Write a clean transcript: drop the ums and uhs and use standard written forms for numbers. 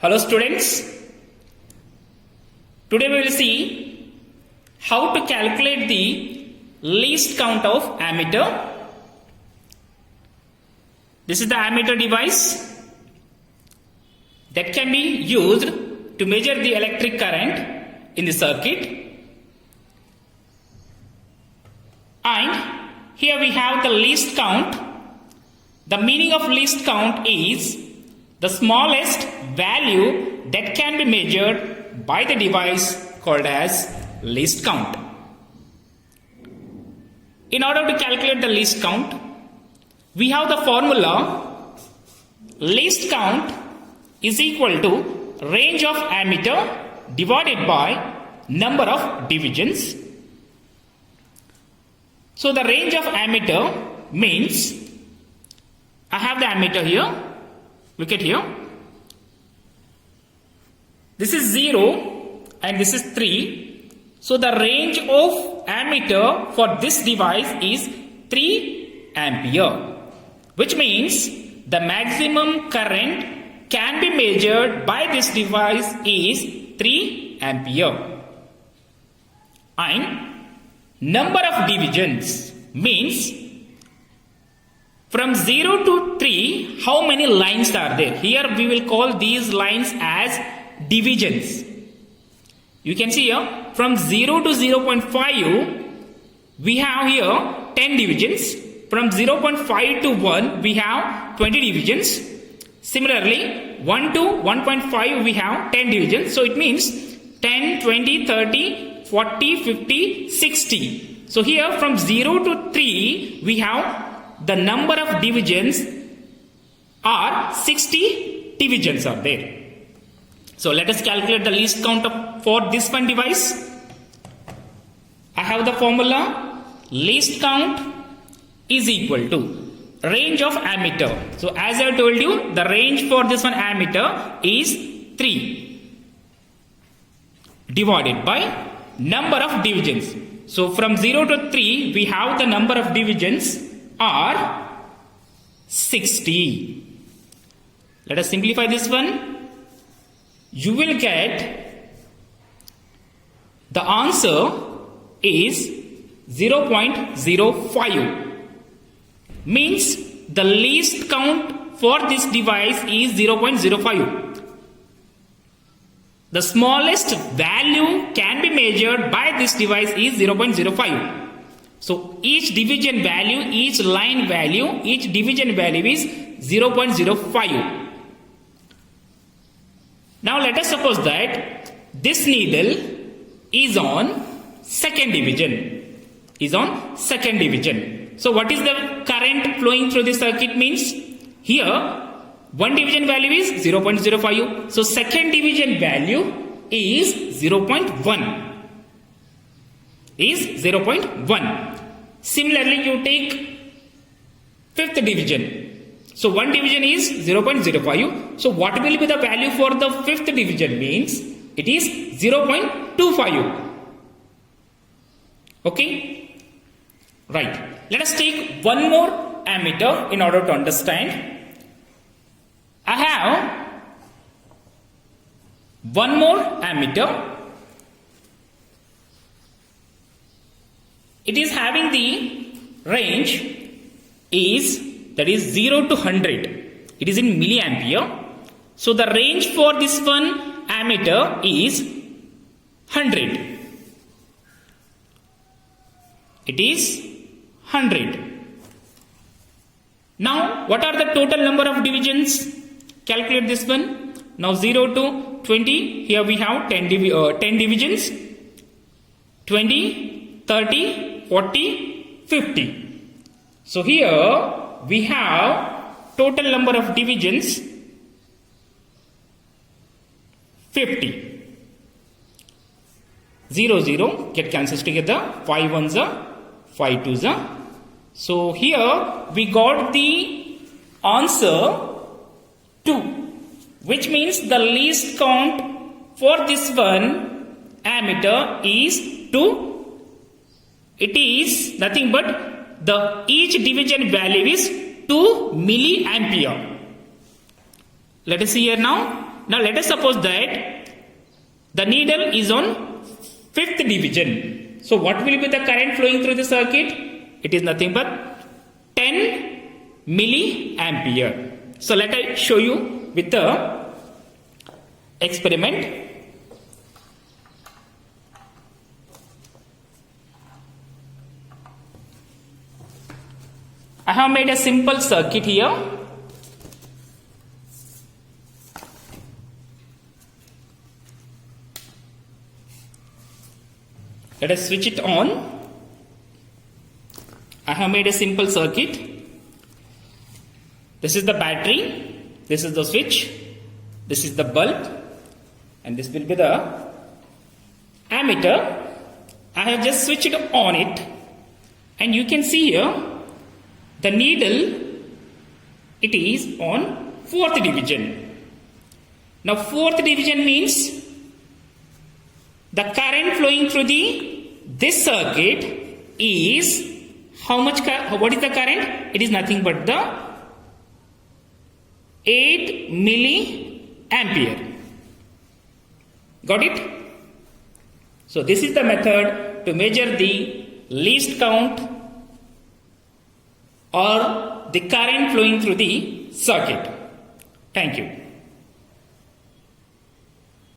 Hello students, today we will see how to calculate the least count of ammeter. This is the ammeter device that can be used to measure the electric current in the circuit. And here we have the least count. The meaning of least count is the smallest value that can be measured by the device called as least count. In order to calculate the least count, we have the formula least count is equal to range of ammeter divided by number of divisions. So the range of ammeter means, I have the ammeter here. Look at here. This is 0 and this is 3. So the range of ammeter for this device is 3 ampere, which means the maximum current can be measured by this device is 3 ampere. And number of divisions means from 0 to 3, how many lines are there? Here we will call these lines as divisions. You can see here, from 0 to 0.5, we have here 10 divisions. From 0.5 to 1, we have 20 divisions. Similarly, 1 to 1.5, we have 10 divisions. So it means 10, 20, 30, 40, 50, 60. So here from 0 to 3, we have the number of divisions are 60 divisions are there. So let us calculate the least count for this one device. I have the formula least count is equal to range of ammeter. So as I told you, the range for this one ammeter is 3 divided by number of divisions. So from 0 to 3, we have the number of divisions are 60. Let us simplify this one. You will get the answer is 0.05. Means the least count for this device is 0.05. The smallest value can be measured by this device is 0.05. So each division value, each line value, each division value is 0.05. Now let us suppose that this needle is on second division. So what is the current flowing through the circuit means? Here one division value is 0.05. So second division value is 0.1. Similarly, you take fifth division. So one division is 0.05. So what will be the value for the fifth division means it is 0.25. Okay? Right. Let us take one more ammeter in order to understand. I have one more ammeter. It is having the range is 0 to 100. It is in milliampere. So the range for this one ammeter is 100. It is 100. Now what are the total number of divisions? Calculate this one. Now 0 to 20. Here we have 10 divisions. 20, 30, 40, 50. So here we have total number of divisions 50. 0, 0 get cancels together. 5 ones are 5 2s are. So here we got the answer 2, which means the least count for this one ammeter is 2. It is nothing but the each division value is 2 milliampere. Let us see here now. Now let us suppose that the needle is on 5th division. So what will be the current flowing through the circuit? It is nothing but 10 milliampere. So let I show you with the experiment. I have made a simple circuit here. Let us switch it on. I have made a simple circuit. This is the battery, this is the switch, this is the bulb, and this will be the ammeter. I have just switched it on it, and you can see here the needle, it is on 4th division. Now 4th division means the current flowing through this circuit is how much? What is the current? It is nothing but the 8 milliampere. Got it? So this is the method to measure the least count or the current flowing through the circuit. Thank you.